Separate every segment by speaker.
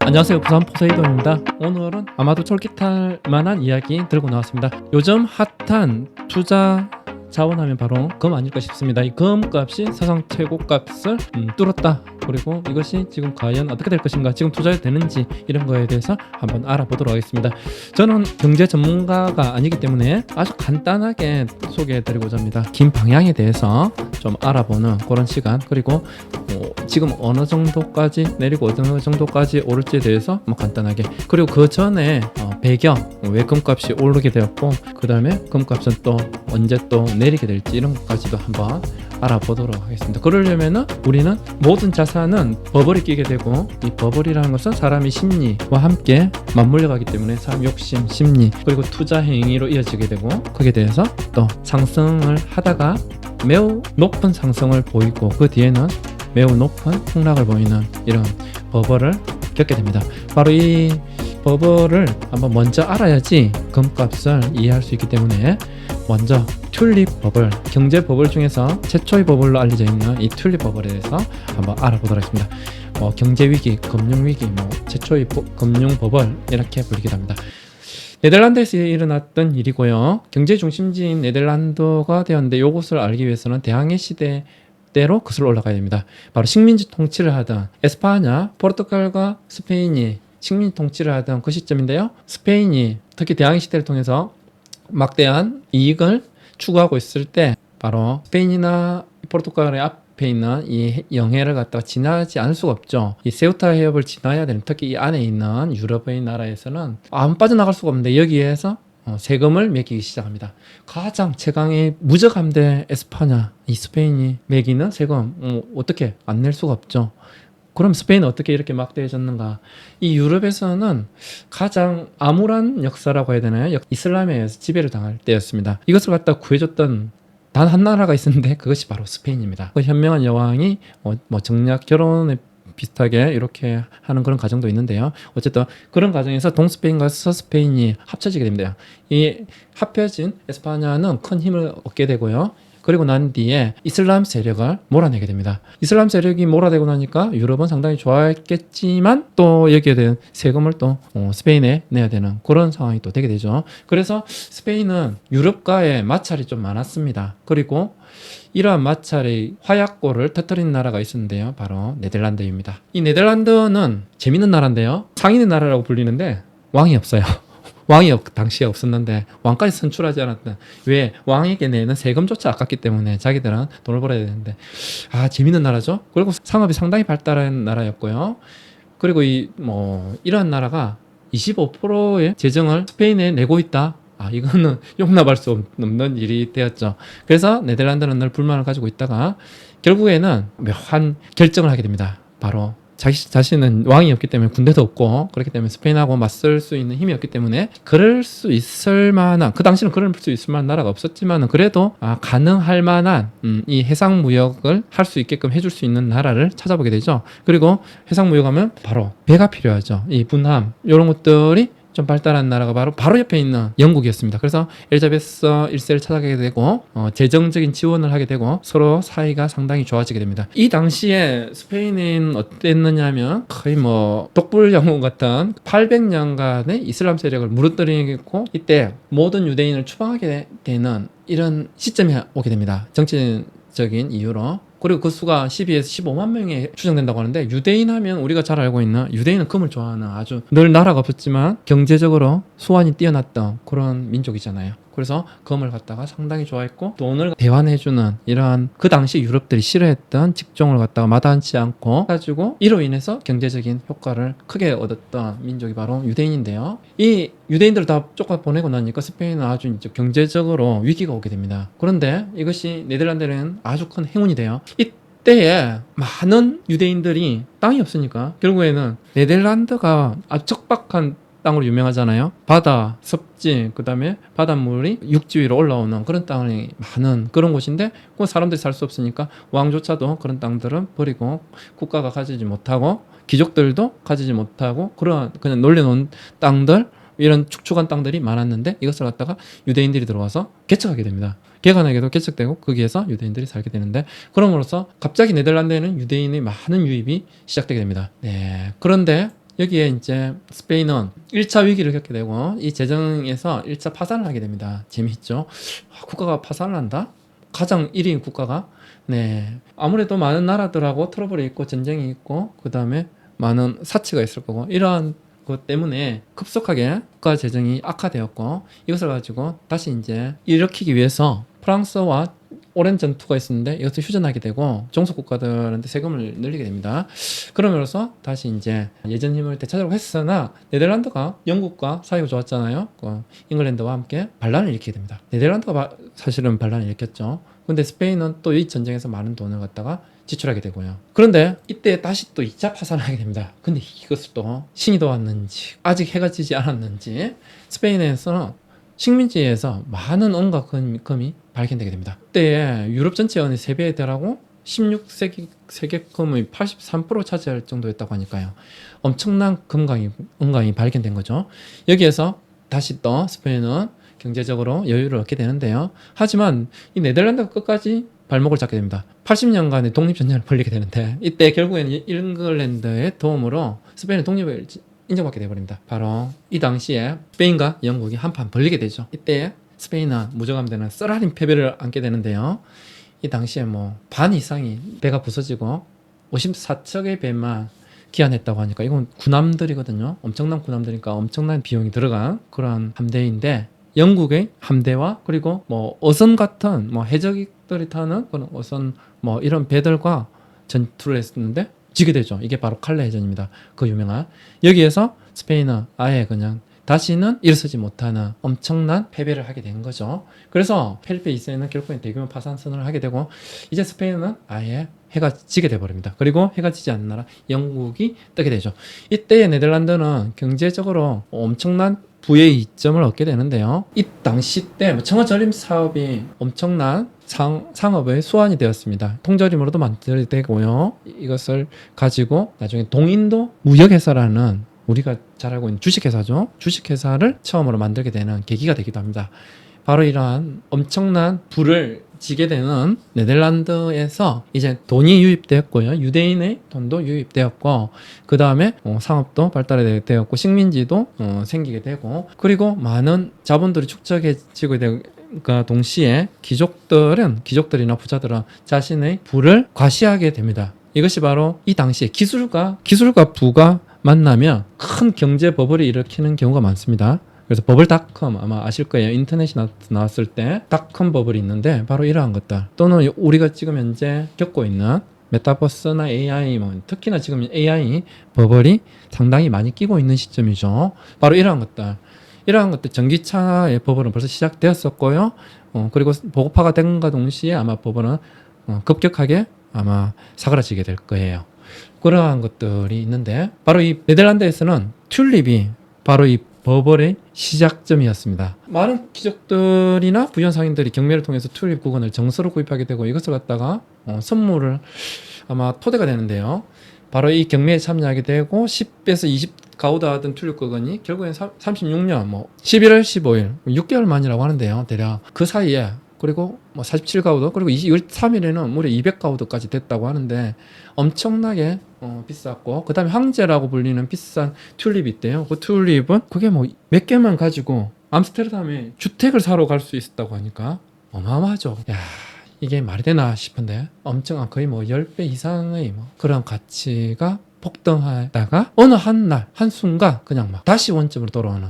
Speaker 1: 안녕하세요, 부산 포세이돈입니다. 오늘은 아마도 쫄깃할 만한 이야기 들고 나왔습니다. 요즘 핫한 투자 자원하면 바로 금 아닐까 싶습니다. 이 금 값이 사상 최고 값을 뚫었다. 그리고 이것이 지금 과연 어떻게 될 것인가, 지금 투자해도 되는지, 이런 거에 대해서 한번 알아보도록 하겠습니다. 저는 경제 전문가가 아니기 때문에 아주 간단하게 소개해드리고자 합니다. 긴 방향에 대해서 좀 알아보는 그런 시간, 그리고 지금 어느 정도까지 내리고 어느 정도까지 오를지에 대해서 간단하게, 그리고 그 전에 배경, 왜 금값이 오르게 되었고, 그 다음에 금값은 또 언제 또 내리게 될지, 이런 것까지도 한번 알아보도록 하겠습니다. 그러려면은 우리는 모든 자산은 버블이 끼게 되고, 이 버블이라는 것은 사람의 심리와 함께 맞물려 가기 때문에 사람 욕심, 심리, 그리고 투자 행위로 이어지게 되고, 거기에 대해서 또 상승을 하다가 매우 높은 상승을 보이고, 그 뒤에는 매우 높은 폭락을 보이는 이런 버블을 겪게 됩니다. 바로 이 버블을 한번 먼저 알아야지 금값을 이해할 수 있기 때문에, 먼저 튤립 버블, 경제 버블 중에서 최초의 버블로 알려져 있는 이 튤립 버블에 대해서 한번 알아보도록 하겠습니다. 경제 위기, 금융 위기, 최초의 금융 버블, 이렇게 불리기도 합니다. 네덜란드에서 일어났던 일이고요. 경제 중심지인 네덜란드가 되었는데, 이것을 알기 위해서는 대항해 시대 대로 거슬러 올라가야 됩니다. 바로 식민지 통치를 하던 에스파냐, 포르투갈과 스페인이 식민지 통치를 하던 그 시점인데요. 스페인이 특히 대항해 시대를 통해서 막대한 이익을 추구하고 있을 때, 바로 스페인이나 포르투갈의 앞에 있는 이 영해를 갖다가 지나지 않을 수가 없죠. 이 세우타 해협을 지나야 되는, 특히 이 안에 있는 유럽의 나라에서는 안 빠져나갈 수가 없는데, 여기에서 세금을 매기기 시작합니다. 가장 최강의 무적함대 에스파냐, 이 스페인이 매기는 세금, 어떻게 안 낼 수가 없죠. 그럼 스페인은 어떻게 이렇게 막대해졌는가? 이 유럽에서는 가장 암울한 역사라고 해야 되나요? 이슬람에 의해서 지배를 당할 때였습니다. 이것을 갖다 구해줬던 단 한 나라가 있었는데, 그것이 바로 스페인입니다. 그 현명한 여왕이 정략 결혼에 비슷하게 이렇게 하는 그런 과정도 있는데요. 어쨌든 그런 과정에서 동스페인과 서스페인이 합쳐지게 됩니다. 이 합쳐진 에스파냐는 큰 힘을 얻게 되고요. 그리고 난 뒤에 이슬람 세력을 몰아내게 됩니다. 이슬람 세력이 몰아내고 나니까 유럽은 상당히 좋아했겠지만, 또 여기에 대한 세금을 또 스페인에 내야 되는 그런 상황이 또 되게 되죠. 그래서 스페인은 유럽과의 마찰이 좀 많았습니다. 그리고 이러한 마찰의 화약고를 터뜨린 나라가 있었는데요. 바로 네덜란드입니다. 이 네덜란드는 재밌는 나라인데요. 상인의 나라라고 불리는데 왕이 없어요. 왕이 당시에 없었는데, 왕까지 선출하지 않았던, 왜? 왕에게 내는 세금조차 아깝기 때문에 자기들은 돈을 벌어야 되는데, 재밌는 나라죠. 그리고 상업이 상당히 발달한 나라였고요. 그리고 이러한 나라가 25%의 재정을 스페인에 내고 있다. 이거는 용납할 수 없는 일이 되었죠. 그래서 네덜란드는 늘 불만을 가지고 있다가 결국에는 묘한 결정을 하게 됩니다. 바로 자기 자신은 왕이 없기 때문에, 군대도 없고, 그렇기 때문에 스페인하고 맞설 수 있는 힘이 없기 때문에, 그럴 수 있을 만한, 그 당시는 그럴 수 있을 만한 나라가 없었지만, 그래도 가능할 만한 이 해상 무역을 할 수 있게끔 해줄 수 있는 나라를 찾아보게 되죠. 그리고 해상 무역하면 바로 배가 필요하죠. 이 군함, 이런 것들이 좀 발달한 나라가 바로 옆에 있는 영국이었습니다. 그래서 엘자베스 1세를 찾아가게 되고, 재정적인 지원을 하게 되고, 서로 사이가 상당히 좋아지게 됩니다. 이 당시에 스페인은 어땠느냐면, 거의 독불영웅 같은 800년간의 이슬람 세력을 무너뜨리고, 이때 모든 유대인을 추방하게 되는 이런 시점이 오게 됩니다. 정치적인 이유로. 그리고 그 수가 12에서 15만 명에 추정된다고 하는데, 유대인 하면 우리가 잘 알고 있는, 유대인은 금을 좋아하는, 아주 늘 나라가 없었지만 경제적으로 수완이 뛰어났던 그런 민족이잖아요. 그래서 금을 갖다가 상당히 좋아했고, 돈을 대환해주는 이러한, 그 당시 유럽들이 싫어했던 직종을 갖다가 마다하지 않고 가지고, 이로 인해서 경제적인 효과를 크게 얻었던 민족이 바로 유대인인데요. 이 유대인들을 다 쫓아 보내고 나니까 스페인은 아주 이제 경제적으로 위기가 오게 됩니다. 그런데 이것이 네덜란드는 아주 큰 행운이 돼요. 이때에 많은 유대인들이 땅이 없으니까 결국에는 네덜란드가 아주 척박한 땅으로 유명하잖아요. 바다, 습지, 그 다음에 바닷물이 육지 위로 올라오는 그런 땅이 많은 그런 곳인데, 그 사람들이 살 수 없으니까 왕조차도 그런 땅들은 버리고, 국가가 가지지 못하고, 귀족들도 가지지 못하고, 그냥 놀려놓은 땅들, 이런 축축한 땅들이 많았는데, 이것을 갖다가 유대인들이 들어와서 개척하게 됩니다. 개간에게도 개척되고, 거기에서 유대인들이 살게 되는데, 그럼으로써 갑자기 네덜란드에는 유대인의 많은 유입이 시작되게 됩니다. 그런데 여기에 이제 스페인은 1차 위기를 겪게 되고 이 재정에서 1차 파산을 하게 됩니다. 재미있죠? 국가가 파산을 한다? 가장 1위인 국가가 네 아무래도 많은 나라들하고 트러블이 있고 전쟁이 있고 그 다음에 많은 사치가 있을 거고 이러한 것 때문에 급속하게 국가 재정이 악화되었고 이것을 가지고 다시 이제 일으키기 위해서 프랑스와 오랜 전투가 있었는데 이것을 휴전하게 되고 종속 국가들한테 세금을 늘리게 됩니다. 그러면서 다시 이제 예전 힘을 되찾으려고 했으나 네덜란드가 영국과 사이가 좋았잖아요. 잉글랜드와 함께 반란을 일으키게 됩니다. 네덜란드가 사실은 반란을 일으켰죠. 근데 스페인은 또 이 전쟁에서 많은 돈을 갖다가 지출하게 되고요. 그런데 이때 다시 또 2차 파산을 하게 됩니다. 근데 이것을 또 신이 도왔는지 아직 해가 지지 않았는지 스페인에서는 식민지에서 많은 온갖 금이 발견되게 됩니다. 그때 유럽 전체 은의 3배에 달하고 16세기 세계금의 83% 차지할 정도였다고 하니까요. 엄청난 은광이 발견된 거죠. 여기에서 다시 또 스페인은 경제적으로 여유를 얻게 되는데요. 하지만 이 네덜란드가 끝까지 발목을 잡게 됩니다. 80년간의 독립전쟁을 벌이게 되는데 이때 결국에는 잉글랜드의 도움으로 스페인의 독립을 인정받게 되어버립니다. 바로 이 당시에 스페인과 영국이 한판 벌리게 되죠. 이때 스페인은 무저감되는 쓰라린 패배를 안게 되는데요. 이 당시에 뭐 반 이상이 배가 부서지고 54척의 배만 기한했다고 하니까 이건 군함들이거든요. 엄청난 군함들이니까 엄청난 비용이 들어간 그런 함대인데 영국의 함대와 그리고 뭐 어선 같은 뭐 해적들이 타는 그런 어선 뭐 이런 배들과 전투를 했었는데 지게 되죠. 이게 바로 칼레 해전입니다. 그 유명한 여기에서 스페인은 아예 그냥 다시는 일어서지 못하는 엄청난 패배를 하게 된 거죠. 그래서 펠리페 2세는 결국엔 대규모 파산 선언을 하게 되고 이제 스페인은 아예 해가 지게 돼버립니다. 그리고 해가 지지 않는 나라 영국이 뜨게 되죠. 이때의 네덜란드는 경제적으로 엄청난 부의 이점을 얻게 되는데요. 이 당시 때 청어절임 사업이 엄청난 상업의 수완이 되었습니다. 통절임으로도 만들되고요. 이것을 가지고 나중에 동인도 무역회사라는 우리가 잘 알고 있는 주식회사죠. 주식회사를 처음으로 만들게 되는 계기가 되기도 합니다. 바로 이러한 엄청난 부를 지게 되는 네덜란드에서 이제 돈이 유입되었고요. 유대인의 돈도 유입되었고 그 다음에 상업도 발달되었고 식민지도 생기게 되고 그리고 많은 자본들이 축적해지고 되고 동시에 귀족들이나 부자들은 자신의 부를 과시하게 됩니다. 이것이 바로 이 당시에 기술과 부가 만나면 큰 경제 버블이 일으키는 경우가 많습니다. 그래서 버블닷컴 아마 아실 거예요. 인터넷이 나왔을 때 닷컴 버블이 있는데 바로 이러한 것들 또는 우리가 지금 현재 겪고 있는 메타버스나 AI 특히나 지금 AI 버블이 상당히 많이 끼고 있는 시점이죠. 바로 이러한 것들 전기차의 버블은 벌써 시작되었었고요. 그리고 보급화가 된과 동시에 아마 버블은 급격하게 아마 사그라지게 될 거예요. 그러한 것들이 있는데 바로 이 네덜란드에서는 튤립이 바로 이 버블의 시작점이었습니다. 많은 귀족들이나 부연 상인들이 경매를 통해서 튤립 구근을 정서로 구입하게 되고 이것을 갖다가 선물을 아마 토대가 되는데요. 바로 이 경매에 참여하게 되고 10에서 20 가우드하던 튤립 구근이 결국엔 36년 11월 15일 6개월 만이라고 하는데요. 대략 그 사이에 그리고 47가우드 그리고 23일에는 무려 200가우드까지 됐다고 하는데 엄청나게 비쌌고 그 다음에 황제라고 불리는 비싼 튤립이 있대요. 그 튤립은 그게 몇 개만 가지고 암스테르담에 주택을 사러 갈 수 있었다고 하니까 어마어마하죠. 야 이게 말이 되나 싶은데 엄청 거의 10배 이상의 그런 가치가 폭등하다가 어느 한날 한순간 그냥 다시 원점으로 돌아오는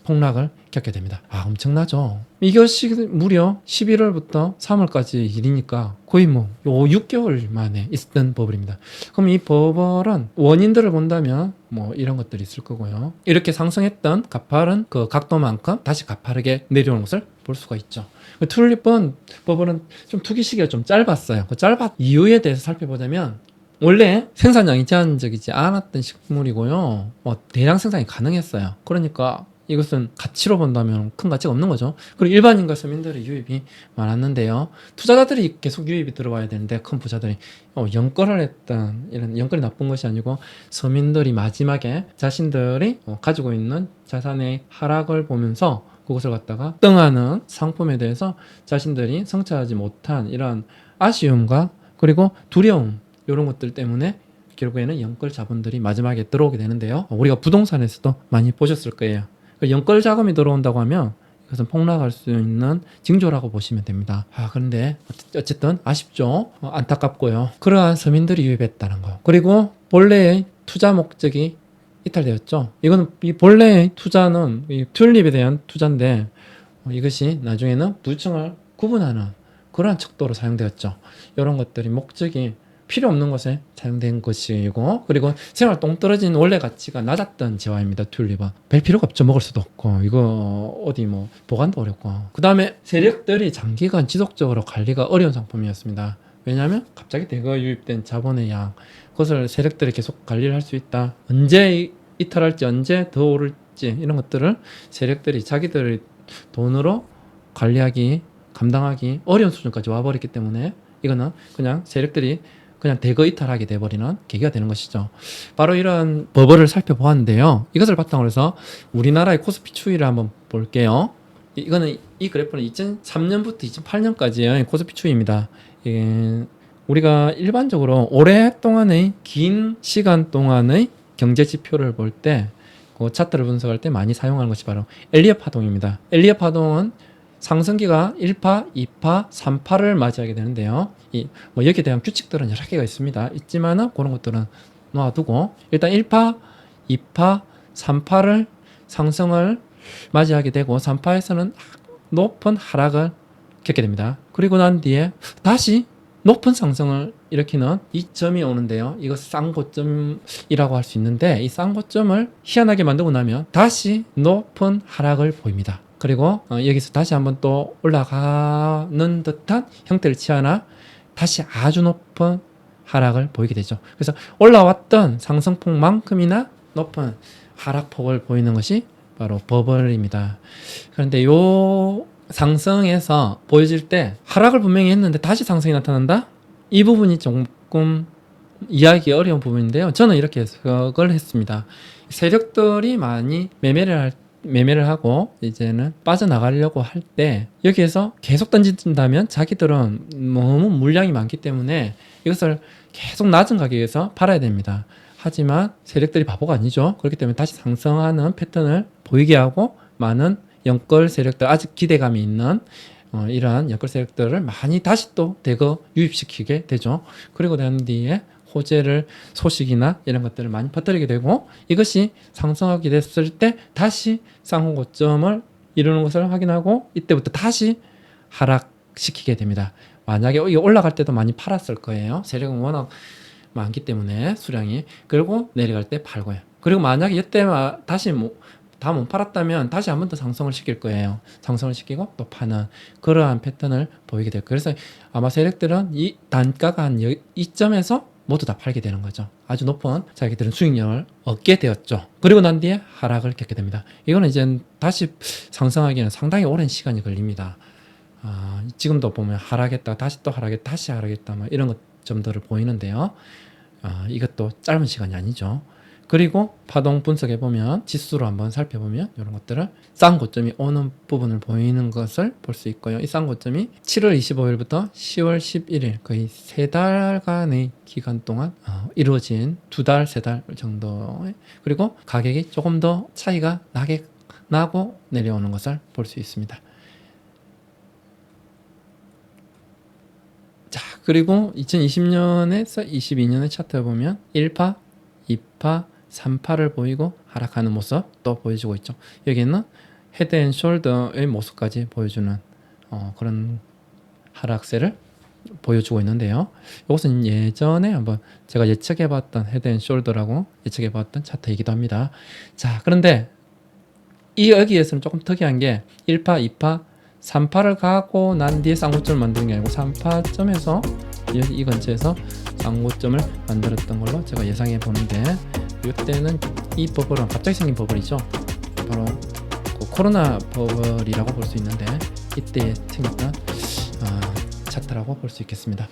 Speaker 1: 폭락을 겪게 됩니다. 엄청나죠. 이것이 무려 11월부터 3월까지 일이니까 거의 요 6개월 만에 있었던 버블입니다. 그럼 이 버블은 원인들을 본다면 이런 것들이 있을 거고요. 이렇게 상승했던 가파른 그 각도만큼 다시 가파르게 내려오는 것을 볼 수가 있죠. 튤립 버블은 좀 투기 시기가 좀 짧았어요. 그 짧은 이유에 대해서 살펴보자면 원래 생산량이 제한적이지 않았던 식물이고요. 대량 생산이 가능했어요. 그러니까 이것은 가치로 본다면 큰 가치가 없는 거죠. 그리고 일반인과 서민들의 유입이 많았는데요. 투자자들이 계속 유입이 들어와야 되는데 큰 부자들이 연끌을 했던 이런 연끌이 나쁜 것이 아니고 서민들이 마지막에 자신들이 가지고 있는 자산의 하락을 보면서 그것을 갖다가 등하는 상품에 대해서 자신들이 성취하지 못한 이런 아쉬움과 그리고 두려움 이런 것들 때문에 결국에는 연끌 자본들이 마지막에 들어오게 되는데요. 우리가 부동산에서도 많이 보셨을 거예요. 연끌 자금이 들어온다고 하면 이것은 폭락할 수 있는 징조라고 보시면 됩니다. 그런데 어쨌든 아쉽죠. 안타깝고요. 그러한 서민들이 유입했다는 거. 그리고 본래의 투자 목적이 이탈되었죠. 이거는 이 본래의 투자는 이 튤립에 대한 투자인데 이것이 나중에는 부유층을 구분하는 그러한 척도로 사용되었죠. 이런 것들이 목적이 필요 없는 것에 사용된 것이고, 그리고 생활 동떨어진 원래 가치가 낮았던 재화입니다. 튤립은 별 필요가 없죠. 먹을 수도 없고 이거 어디 뭐 보관도 어렵고. 그 다음에 세력들이 장기간 지속적으로 관리가 어려운 상품이었습니다. 왜냐하면 갑자기 대거 유입된 자본의 양, 그것을 세력들이 계속 관리를 할 수 있다. 언제 이탈할지, 언제 더 오를지 이런 것들을 세력들이 자기들의 돈으로 관리하기, 감당하기 어려운 수준까지 와버렸기 때문에 이거는 그냥 세력들이 그냥 대거 이탈하게 돼버리는 계기가 되는 것이죠. 바로 이런 버블을 살펴보았는데요. 이것을 바탕으로 해서 우리나라의 코스피 추이를 한번 볼게요. 이거는 이 그래프는 2003년부터 2008년까지의 코스피 추이입니다. 우리가 일반적으로 오랫동안의 긴 시간 동안의 경제 지표를 볼 때 그 차트를 분석할 때 많이 사용하는 것이 바로 엘리엇 파동입니다. 엘리엇 파동은 상승기가 1파, 2파, 3파를 맞이하게 되는데요. 뭐 여기에 대한 규칙들은 여러 개가 있지만은 그런 것들은 놓아두고 일단 1파, 2파, 3파를 상승을 맞이하게 되고 3파에서는 높은 하락을 겪게 됩니다. 그리고 난 뒤에 다시 높은 상승을 일으키는 이 점이 오는데요. 이거 쌍고점이라고 할 수 있는데 이 쌍고점을 희한하게 만들고 나면 다시 높은 하락을 보입니다. 그리고 여기서 다시 한번 또 올라가는 듯한 형태를 취하나 다시 아주 높은 하락을 보이게 되죠. 그래서 올라왔던 상승폭만큼이나 높은 하락폭을 보이는 것이 바로 버블입니다. 그런데 요 상승에서 보여질 때 하락을 분명히 했는데 다시 상승이 나타난다? 이 부분이 조금 이해하기 어려운 부분인데요. 저는 이렇게 해석을 했습니다. 세력들이 많이 매매를 하고 이제는 빠져나가려고 할 때 여기에서 계속 던진다면 자기들은 너무 물량이 많기 때문에 이것을 계속 낮은 가격에서 팔아야 됩니다. 하지만 세력들이 바보가 아니죠. 그렇기 때문에 다시 상승하는 패턴을 보이게 하고 많은 연끌 세력들, 아직 기대감이 있는 이러한 연끌 세력들을 많이 다시 또 대거 유입시키게 되죠. 그리고 난 뒤에 호재를 소식이나 이런 것들을 많이 퍼뜨리게 되고 이것이 상승하게 됐을 때 다시 쌍고점을 이루는 것을 확인하고 이때부터 다시 하락시키게 됩니다. 만약에 이게 올라갈 때도 많이 팔았을 거예요. 세력은 워낙 많기 때문에 수량이. 그리고 내려갈 때 팔고요. 그리고 만약에 이때 다시 다 못 팔았다면 다시 한 번 더 상승을 시킬 거예요. 상승을 시키고 또 파는 그러한 패턴을 보이게 돼요. 그래서 아마 세력들은 이 단가가 한 이점에서 모두 다 팔게 되는 거죠. 아주 높은 자기들은 수익력을 얻게 되었죠. 그리고 난 뒤에 하락을 겪게 됩니다. 이거는 이제 다시 상승하기는 상당히 오랜 시간이 걸립니다. 지금도 보면 하락했다가 다시 또 하락했다, 다시 하락했다, 뭐 이런 점들을 보이는데요. 이것도 짧은 시간이 아니죠. 그리고 파동 분석해 보면 지수로 한번 살펴보면 이런 것들을 쌍고점이 오는 부분을 보이는 것을 볼 수 있고요. 이 쌍고점이 7월 25일부터 10월 11일 거의 3달간의 기간 동안 이루어진 2달, 3달 정도. 그리고 가격이 조금 더 차이가 나고 내려오는 것을 볼 수 있습니다. 자, 그리고 2020년에서 22년의 차트를 보면 1파, 2파, 3파를 보이고 하락하는 모습 또 보여주고 있죠. 여기는 헤드 앤 숄더의 모습까지 보여주는 그런 하락세를 보여주고 있는데요. 이것은 예전에 한번 제가 예측해봤던 헤드 앤 숄더라고 예측해봤던 차트이기도 합니다. 자, 그런데 여기에서는 조금 특이한 게 1파, 2파, 3파를 가고 난 뒤에 쌍고점을 만드는 게 아니고 3파점에서 이 근처에서 쌍고점을 만들었던 걸로 제가 예상해 보는데 이때는 이 버블은 갑자기 생긴 버블이죠. 바로 그 코로나 버블이라고 볼 수 있는데 이때 생겼던 차트라고 볼 수 있겠습니다.